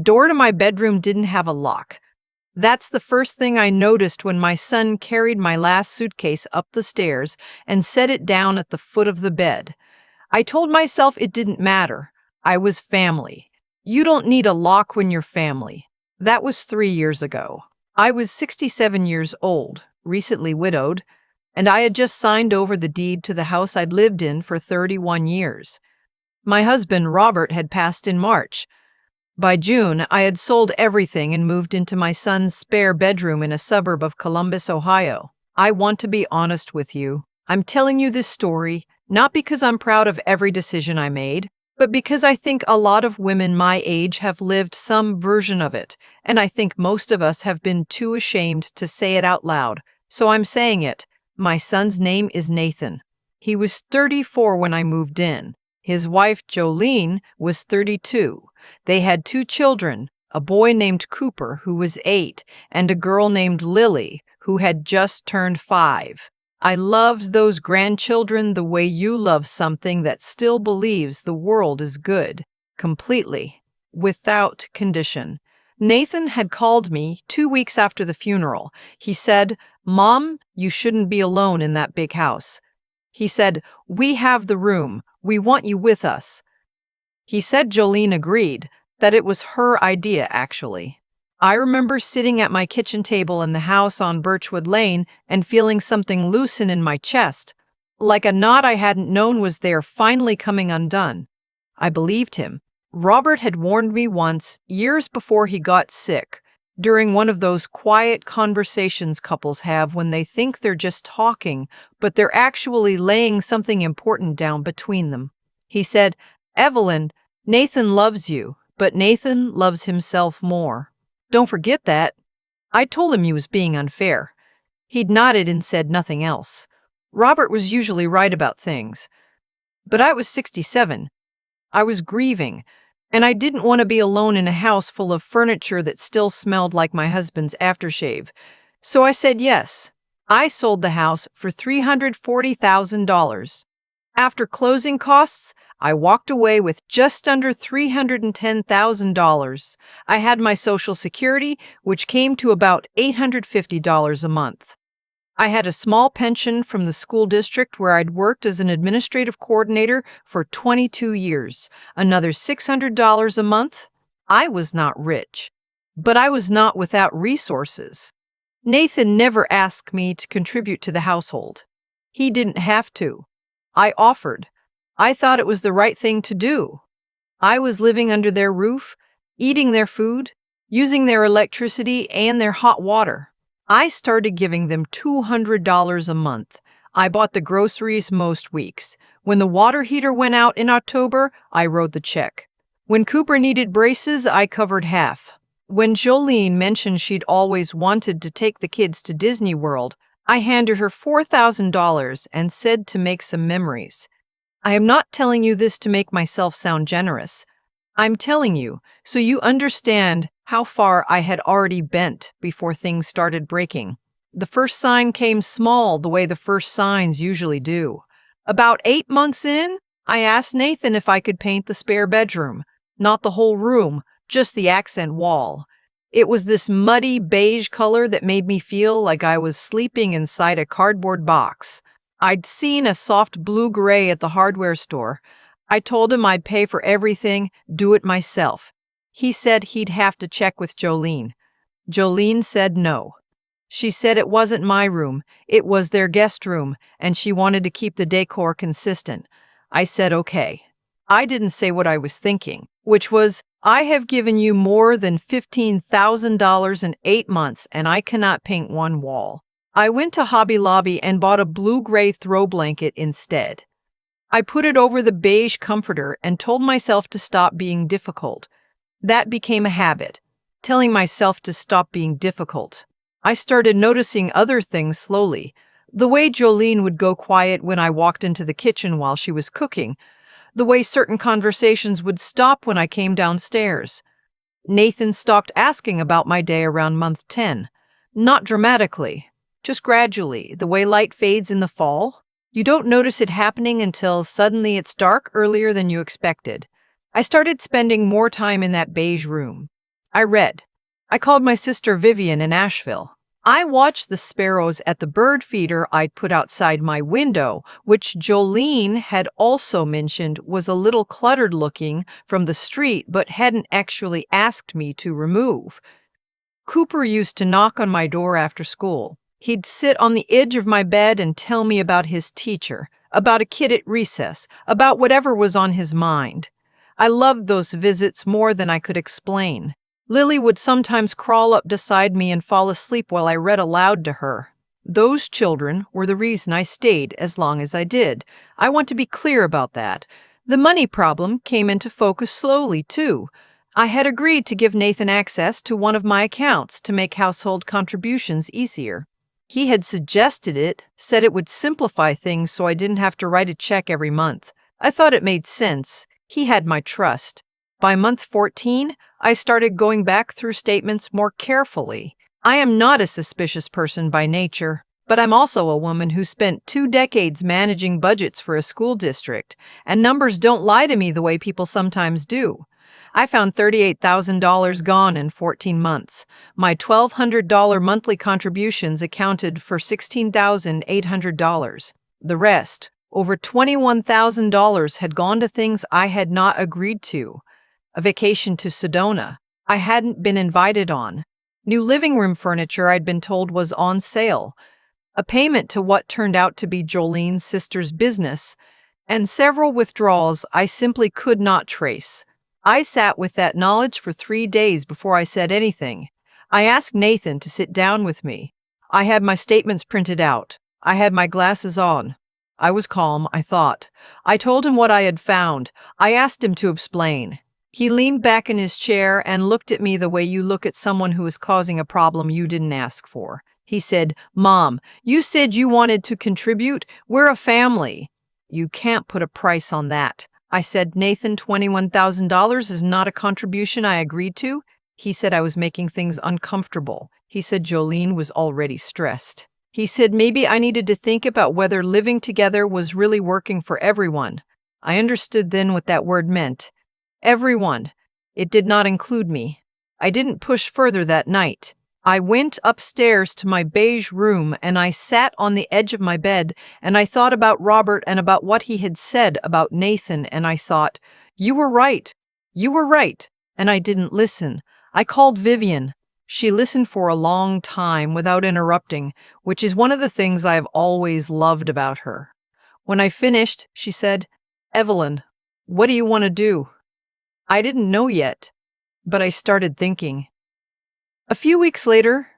Door to my bedroom didn't have a lock. That's the first thing I noticed when my son carried my last suitcase up the stairs and set it down at the foot of the bed. I told myself it didn't matter. I was family. You don't need a lock when you're family. That was 3 years ago. I was 67 years old, recently widowed, and I had just signed over the deed to the house I'd lived in for 31 years. My husband, Robert, had passed in March. By June, I had sold everything and moved into my son's spare bedroom in a suburb of Columbus, Ohio. I want to be honest with you. I'm telling you this story not because I'm proud of every decision I made, but because I think a lot of women my age have lived some version of it, and I think most of us have been too ashamed to say it out loud. So I'm saying it. My son's name is Nathan. He was 34 when I moved in. His wife, Jolene, was 32. They had 2 children, a boy named Cooper, who was 8, and a girl named Lily, who had just turned 5. I loved those grandchildren the way you love something that still believes the world is good, completely, without condition. Nathan had called me 2 weeks after the funeral. He said, "Mom, you shouldn't be alone in that big house." He said, "We have the room. We want you with us." He said Jolene agreed, that it was her idea, actually. I remember sitting at my kitchen table in the house on Birchwood Lane and feeling something loosen in my chest, like a knot I hadn't known was there finally coming undone. I believed him. Robert had warned me once, years before he got sick, during one of those quiet conversations couples have when they think they're just talking, but they're actually laying something important down between them. He said, "Evelyn, Nathan loves you, but Nathan loves himself more. Don't forget that." I told him he was being unfair. He'd nodded and said nothing else. Robert was usually right about things. But I was 67. I was grieving, and I didn't want to be alone in a house full of furniture that still smelled like my husband's aftershave. So I said yes. I sold the house for $340,000. After closing costs, I walked away with just under $310,000. I had my Social Security, which came to about $850 a month. I had a small pension from the school district where I'd worked as an administrative coordinator for 22 years, another $600 a month. I was not rich, but I was not without resources. Nathan never asked me to contribute to the household. He didn't have to. I offered. I thought it was the right thing to do. I was living under their roof, eating their food, using their electricity and their hot water. I started giving them $200 a month. I bought the groceries most weeks. When the water heater went out in October, I wrote the check. When Cooper needed braces, I covered half. When Jolene mentioned she'd always wanted to take the kids to Disney World, I handed her $4,000 and said to make some memories. I am not telling you this to make myself sound generous. I'm telling you so you understand how far I had already bent before things started breaking. The first sign came small, the way the first signs usually do. About 8 months in, I asked Nathan if I could paint the spare bedroom. Not the whole room, just the accent wall. It was this muddy beige color that made me feel like I was sleeping inside a cardboard box. I'd seen a soft blue-gray at the hardware store. I told him I'd pay for everything, do it myself. He said he'd have to check with Jolene. Jolene said no. She said it wasn't my room, it was their guest room, and she wanted to keep the decor consistent. I said okay. I didn't say what I was thinking, which was, I have given you more than $15,000 in 8 months, and I cannot paint one wall. I went to Hobby Lobby and bought a blue-gray throw blanket instead. I put it over the beige comforter and told myself to stop being difficult. That became a habit, telling myself to stop being difficult. I started noticing other things slowly. The way Jolene would go quiet when I walked into the kitchen while she was cooking. The way certain conversations would stop when I came downstairs. Nathan stopped asking about my day around month 10. Not dramatically. Just gradually, the way light fades in the fall. You don't notice it happening until suddenly it's dark earlier than you expected. I started spending more time in that beige room. I read. I called my sister Vivian in Asheville. I watched the sparrows at the bird feeder I'd put outside my window, which Jolene had also mentioned was a little cluttered looking from the street but hadn't actually asked me to remove. Cooper used to knock on my door after school. He'd sit on the edge of my bed and tell me about his teacher, about a kid at recess, about whatever was on his mind. I loved those visits more than I could explain. Lily would sometimes crawl up beside me and fall asleep while I read aloud to her. Those children were the reason I stayed as long as I did. I want to be clear about that. The money problem came into focus slowly, too. I had agreed to give Nathan access to one of my accounts to make household contributions easier. He had suggested it, said it would simplify things so I didn't have to write a check every month. I thought it made sense. He had my trust. By month 14, I started going back through statements more carefully. I am not a suspicious person by nature, but I'm also a woman who spent 2 decades managing budgets for a school district, and numbers don't lie to me the way people sometimes do. I found $38,000 gone in 14 months. My $1,200 monthly contributions accounted for $16,800. The rest, over $21,000, had gone to things I had not agreed to. A vacation to Sedona I hadn't been invited on. New living room furniture I'd been told was on sale. A payment to what turned out to be Jolene's sister's business, and several withdrawals I simply could not trace. I sat with that knowledge for 3 days before I said anything. I asked Nathan to sit down with me. I had my statements printed out. I had my glasses on. I was calm, I thought. I told him what I had found. I asked him to explain. He leaned back in his chair and looked at me the way you look at someone who is causing a problem you didn't ask for. He said, "Mom, you said you wanted to contribute. We're a family." "You can't put a price on that." I said, "Nathan, $21,000 is not a contribution I agreed to." He said I was making things uncomfortable. He said Jolene was already stressed. He said maybe I needed to think about whether living together was really working for everyone. I understood then what that word meant. Everyone. It did not include me. I didn't push further that night. I went upstairs to my beige room and I sat on the edge of my bed and I thought about Robert and about what he had said about Nathan, and I thought, you were right. You were right. And I didn't listen. I called Vivian. She listened for a long time without interrupting, which is one of the things I have always loved about her. When I finished, she said, "Evelyn, what do you want to do?" I didn't know yet, but I started thinking. A few weeks later,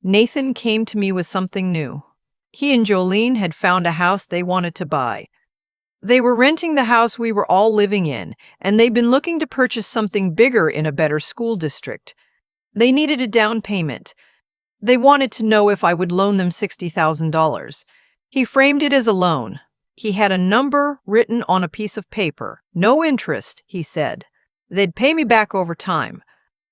Nathan came to me with something new. He and Jolene had found a house they wanted to buy. They were renting the house we were all living in, and they'd been looking to purchase something bigger in a better school district. They needed a down payment. They wanted to know if I would loan them $60,000. He framed it as a loan. He had a number written on a piece of paper. No interest, he said. They'd pay me back over time.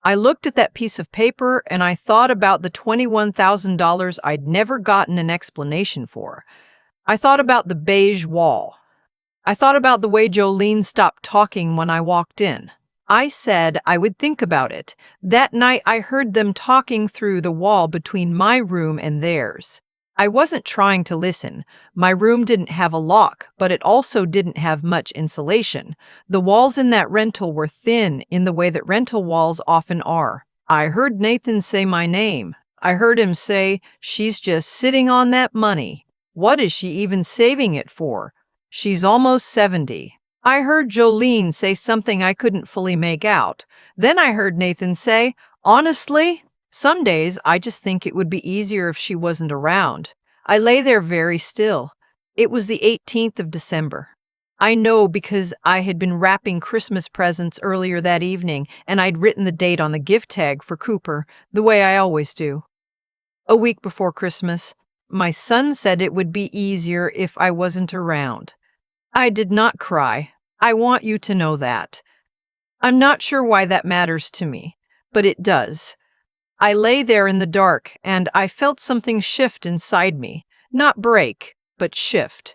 I looked at that piece of paper and I thought about the $21,000 I'd never gotten an explanation for. I thought about the beige wall. I thought about the way Jolene stopped talking when I walked in. I said I would think about it. That night I heard them talking through the wall between my room and theirs. I wasn't trying to listen. My room didn't have a lock, but it also didn't have much insulation. The walls in that rental were thin in the way that rental walls often are. I heard Nathan say my name. I heard him say, "She's just sitting on that money. What is she even saving it for? She's almost 70. I heard Jolene say something I couldn't fully make out. Then I heard Nathan say, "Honestly, some days I just think it would be easier if she wasn't around." I lay there very still. It was the 18th of December. I know because I had been wrapping Christmas presents earlier that evening and I'd written the date on the gift tag for Cooper, the way I always do. A week before Christmas, my son said it would be easier if I wasn't around. I did not cry. I want you to know that. I'm not sure why that matters to me, but it does. I lay there in the dark, and I felt something shift inside me. Not break, but shift.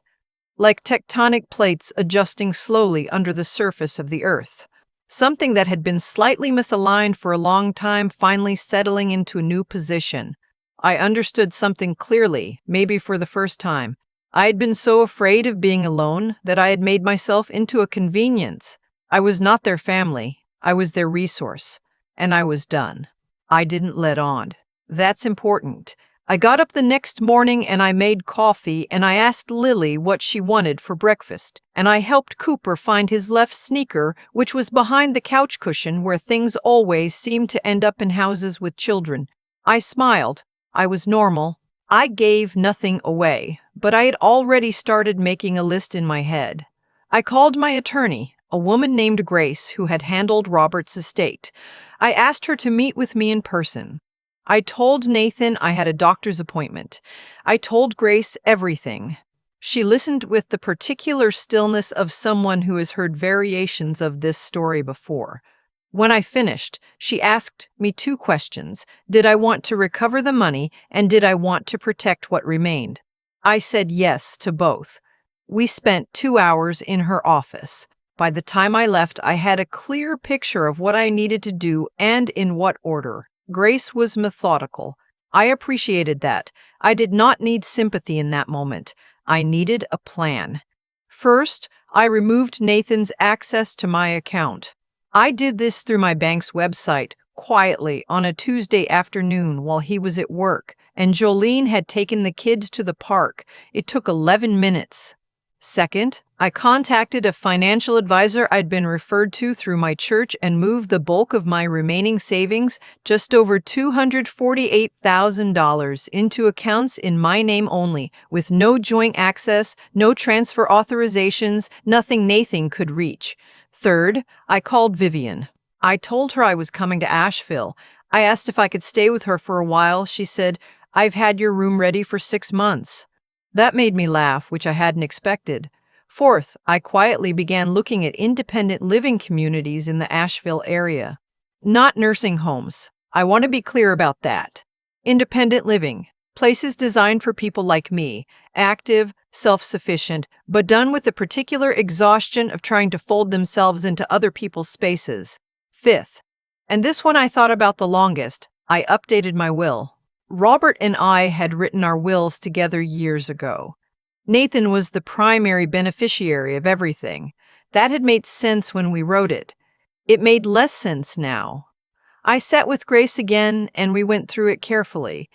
Like tectonic plates adjusting slowly under the surface of the earth. Something that had been slightly misaligned for a long time finally settling into a new position. I understood something clearly, maybe for the first time. I had been so afraid of being alone that I had made myself into a convenience. I was not their family. I was their resource. And I was done. I didn't let on. That's important. I got up the next morning and I made coffee and I asked Lily what she wanted for breakfast. And I helped Cooper find his left sneaker, which was behind the couch cushion where things always seem to end up in houses with children. I smiled. I was normal. I gave nothing away, but I had already started making a list in my head. I called my attorney, a woman named Grace who had handled Robert's estate. I asked her to meet with me in person. I told Nathan I had a doctor's appointment. I told Grace everything. She listened with the particular stillness of someone who has heard variations of this story before. When I finished, she asked me two questions. Did I want to recover the money, and did I want to protect what remained? I said yes to both. We spent 2 hours in her office. By the time I left, I had a clear picture of what I needed to do and in what order. Grace was methodical. I appreciated that. I did not need sympathy in that moment. I needed a plan. First, I removed Nathan's access to my account. I did this through my bank's website, quietly, on a Tuesday afternoon while he was at work, and Jolene had taken the kids to the park. It took 11 minutes. Second, I contacted a financial advisor I'd been referred to through my church and moved the bulk of my remaining savings, just over $248,000, into accounts in my name only, with no joint access, no transfer authorizations, nothing Nathan could reach. Third, I called Vivian. I told her I was coming to Asheville. I asked if I could stay with her for a while. She said, "I've had your room ready for 6 months." That made me laugh, which I hadn't expected. Fourth, I quietly began looking at independent living communities in the Asheville area. Not nursing homes. I want to be clear about that. Independent living. Places designed for people like me, active, self-sufficient, but done with the particular exhaustion of trying to fold themselves into other people's spaces. Fifth, and this one I thought about the longest, I updated my will. Robert and I had written our wills together years ago. Nathan was the primary beneficiary of everything. That had made sense when we wrote it. It made less sense now. I sat with Grace again, and we went through it carefully.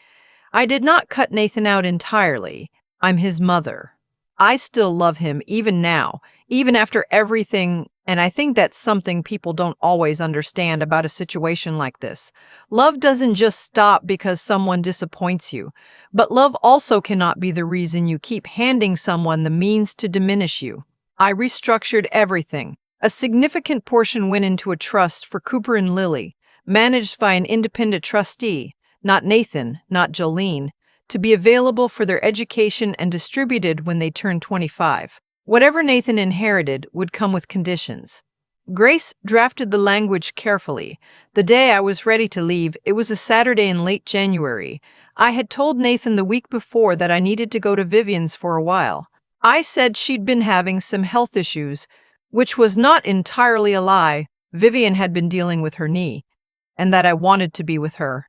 I did not cut Nathan out entirely. I'm his mother. I still love him even now, even after everything, and I think that's something people don't always understand about a situation like this. Love doesn't just stop because someone disappoints you, but love also cannot be the reason you keep handing someone the means to diminish you. I restructured everything. A significant portion went into a trust for Cooper and Lily, managed by an independent trustee, not Nathan, not Jolene, to be available for their education and distributed when they turned 25. Whatever Nathan inherited would come with conditions. Grace drafted the language carefully. The day I was ready to leave, it was a Saturday in late January. I had told Nathan the week before that I needed to go to Vivian's for a while. I said she'd been having some health issues, which was not entirely a lie. Vivian had been dealing with her knee, and that I wanted to be with her.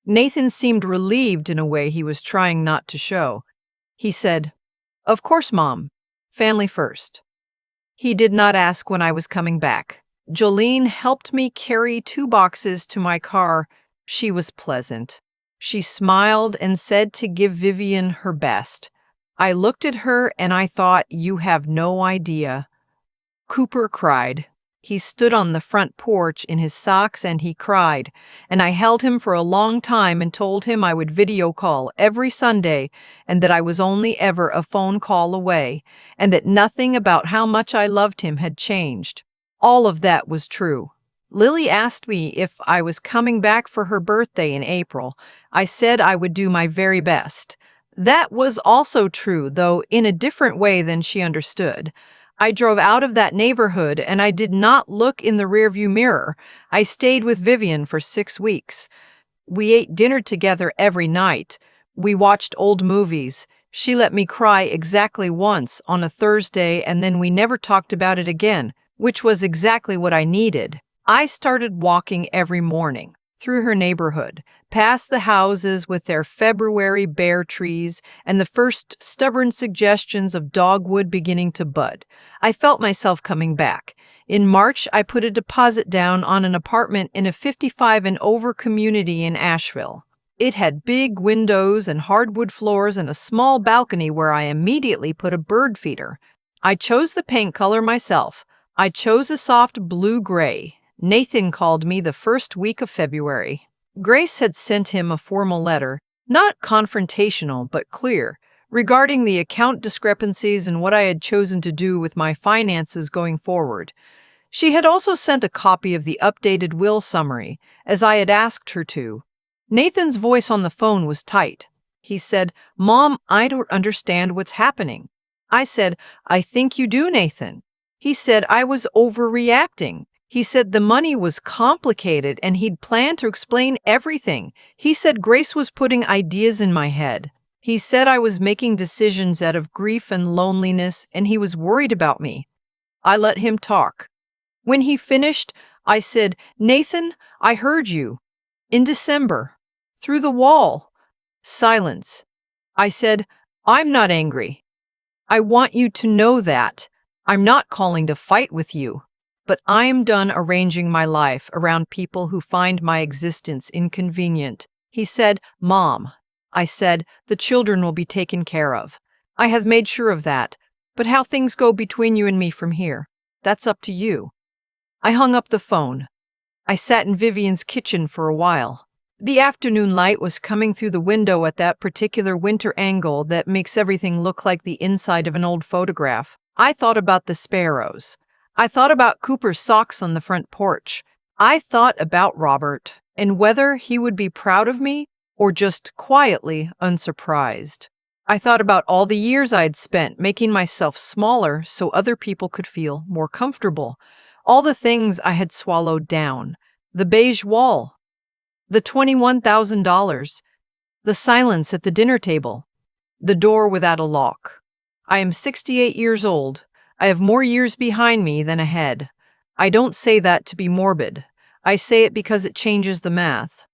Nathan seemed relieved in a way he was trying not to show. He said, "Of course, Mom. Family first." He did not ask when I was coming back. Jolene helped me carry 2 boxes to my car. She was pleasant. She smiled and said to give Vivian her best. I looked at her and I thought, you have no idea. Cooper cried. He stood on the front porch in his socks and he cried, and I held him for a long time and told him I would video call every Sunday and that I was only ever a phone call away and that nothing about how much I loved him had changed. All of that was true. Lily asked me if I was coming back for her birthday in April. I said I would do my very best. That was also true, though in a different way than she understood. I drove out of that neighborhood and I did not look in the rearview mirror. I stayed with Vivian for 6 weeks. We ate dinner together every night. We watched old movies. She let me cry exactly once on a Thursday and then we never talked about it again, which was exactly what I needed. I started walking every morning through her neighborhood, past the houses with their February bare trees and the first stubborn suggestions of dogwood beginning to bud. I felt myself coming back. In March, I put a deposit down on an apartment in a 55 and over community in Asheville. It had big windows and hardwood floors and a small balcony where I immediately put a bird feeder. I chose the paint color myself. I chose a soft blue-gray. Nathan called me the first week of February. Grace had sent him a formal letter, not confrontational but clear, regarding the account discrepancies and what I had chosen to do with my finances going forward. She had also sent a copy of the updated will summary, as I had asked her to. Nathan's voice on the phone was tight. He said, "Mom, I don't understand what's happening." I said, "I think you do, Nathan." He said I was overreacting. He said the money was complicated and he'd planned to explain everything. He said Grace was putting ideas in my head. He said I was making decisions out of grief and loneliness and he was worried about me. I let him talk. When he finished, I said, "Nathan, I heard you. In December. Through the wall." Silence. I said, "I'm not angry. I want you to know that. I'm not calling to fight with you. But I'm done arranging my life around people who find my existence inconvenient." He said, "Mom." I said, "The children will be taken care of. I have made sure of that. But how things go between you and me from here, that's up to you." I hung up the phone. I sat in Vivian's kitchen for a while. The afternoon light was coming through the window at that particular winter angle that makes everything look like the inside of an old photograph. I thought about the sparrows. I thought about Cooper's socks on the front porch. I thought about Robert and whether he would be proud of me or just quietly unsurprised. I thought about all the years I had spent making myself smaller so other people could feel more comfortable. All the things I had swallowed down. The beige wall. The $21,000. The silence at the dinner table. The door without a lock. I am 68 years old. I have more years behind me than ahead. I don't say that to be morbid. I say it because it changes the math.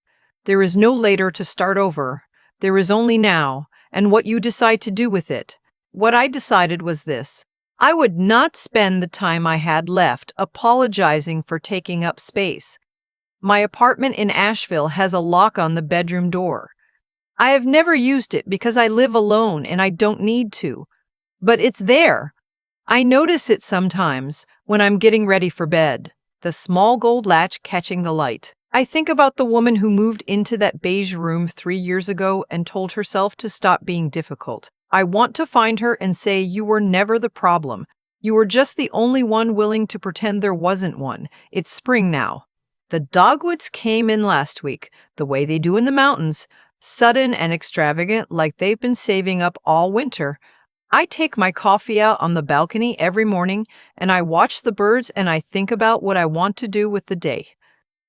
There is no later to start over. There is only now, and what you decide to do with it. What I decided was this. I would not spend the time I had left apologizing for taking up space. My apartment in Asheville has a lock on the bedroom door. I have never used it because I live alone and I don't need to. But it's there. I notice it sometimes when I'm getting ready for bed, the small gold latch catching the light. I think about the woman who moved into that beige room 3 years ago and told herself to stop being difficult. I want to find her and say you were never the problem. You were just the only one willing to pretend there wasn't one. It's spring now. The dogwoods came in last week, the way they do in the mountains, sudden and extravagant like they've been saving up all winter. I take my coffee out on the balcony every morning and I watch the birds and I think about what I want to do with the day.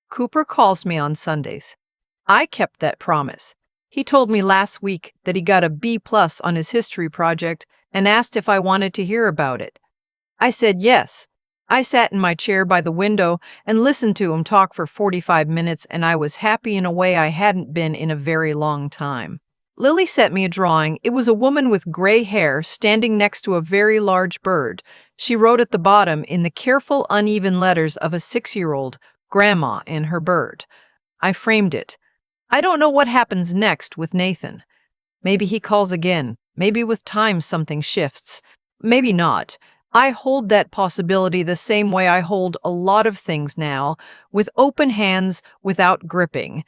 Cooper calls me on Sundays. I kept that promise. He told me last week that he got a B+ on his history project and asked if I wanted to hear about it. I said yes. I sat in my chair by the window and listened to him talk for 45 minutes and I was happy in a way I hadn't been in a very long time. Lily sent me a drawing. It was a woman with gray hair standing next to a very large bird. She wrote at the bottom in the careful, uneven letters of a 6-year-old, "Grandma" and her bird. I framed it. I don't know what happens next with Nathan. Maybe he calls again. Maybe with time something shifts. Maybe not. I hold that possibility the same way I hold a lot of things now, with open hands, without gripping.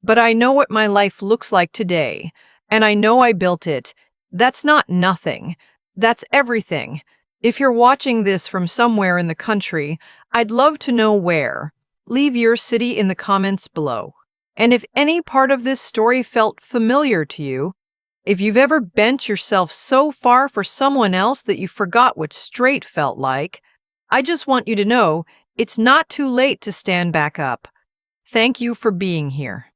But I know what my life looks like today, and I know I built it. That's not nothing. That's everything. If you're watching this from somewhere in the country, I'd love to know where. Leave your city in the comments below. And if any part of this story felt familiar to you, if you've ever bent yourself so far for someone else that you forgot what straight felt like, I just want you to know it's not too late to stand back up. Thank you for being here.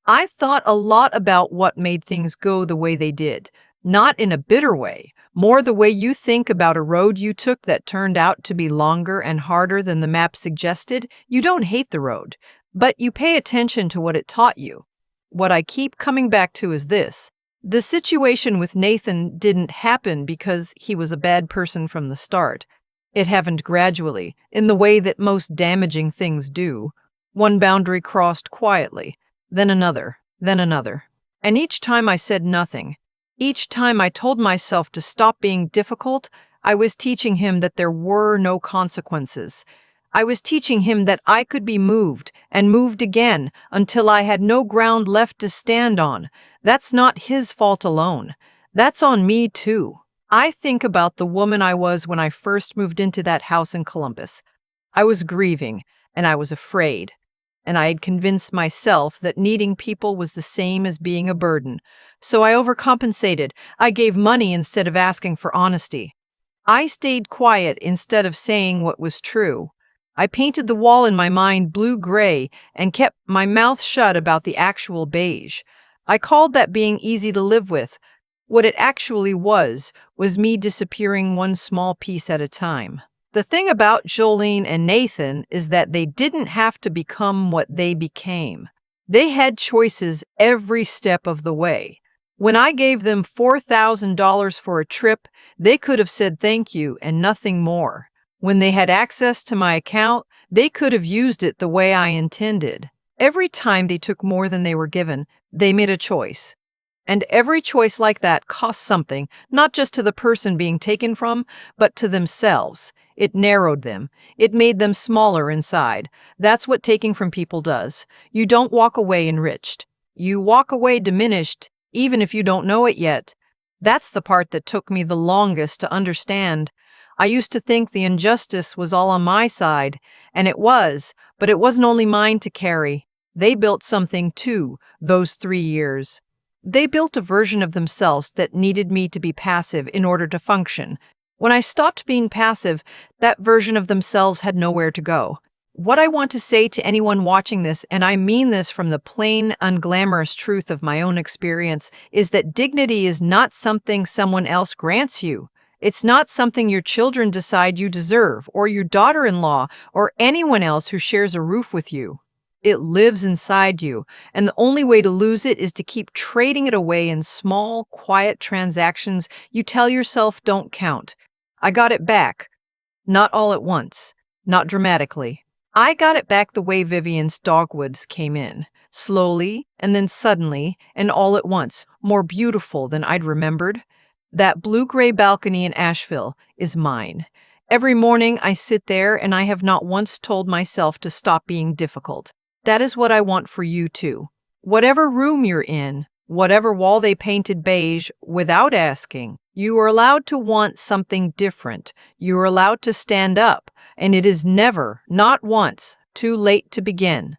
I've thought a lot about what made things go the way they did, not in a bitter way, more the way you think about a road you took that turned out to be longer and harder than the map suggested. You don't hate the road, but you pay attention to what it taught you. What I keep coming back to is this. The situation with Nathan didn't happen because he was a bad person from the start. It happened gradually, in the way that most damaging things do. One boundary crossed quietly, then another, then another. And each time I said nothing, each time I told myself to stop being difficult, I was teaching him that there were no consequences. I was teaching him that I could be moved and moved again until I had no ground left to stand on. That's not his fault alone. That's on me too. I think about the woman I was when I first moved into that house in Columbus. I was grieving and I was afraid. And I had convinced myself that needing people was the same as being a burden. So I overcompensated. I gave money instead of asking for honesty. I stayed quiet instead of saying what was true. I painted the wall in my mind blue-gray and kept my mouth shut about the actual beige. I called that being easy to live with. What it actually was me disappearing one small piece at a time. The thing about Jolene and Nathan is that they didn't have to become what they became. They had choices every step of the way. When I gave them $4,000 for a trip, they could have said thank you and nothing more. When they had access to my account, they could have used it the way I intended. Every time they took more than they were given, they made a choice. And every choice like that cost something, not just to the person being taken from, but to themselves. It narrowed them. It made them smaller inside. That's what taking from people does. You don't walk away enriched. You walk away diminished, even if you don't know it yet. That's the part that took me the longest to understand. I used to think the injustice was all on my side, and it was, but it wasn't only mine to carry. They built something too, those 3 years. They built a version of themselves that needed me to be passive in order to function. When I stopped being passive, that version of themselves had nowhere to go. What I want to say to anyone watching this, and I mean this from the plain, unglamorous truth of my own experience, is that dignity is not something someone else grants you. It's not something your children decide you deserve, or your daughter-in-law, or anyone else who shares a roof with you. It lives inside you, and the only way to lose it is to keep trading it away in small, quiet transactions you tell yourself don't count. I got it back. Not all at once. Not dramatically. I got it back the way Vivian's dogwoods came in. Slowly, and then suddenly, and all at once, more beautiful than I'd remembered. That blue-gray balcony in Asheville is mine. Every morning I sit there and I have not once told myself to stop being difficult. That is what I want for you too. Whatever room you're in, whatever wall they painted beige, without asking, you are allowed to want something different. You are allowed to stand up, and it is never, not once, too late to begin.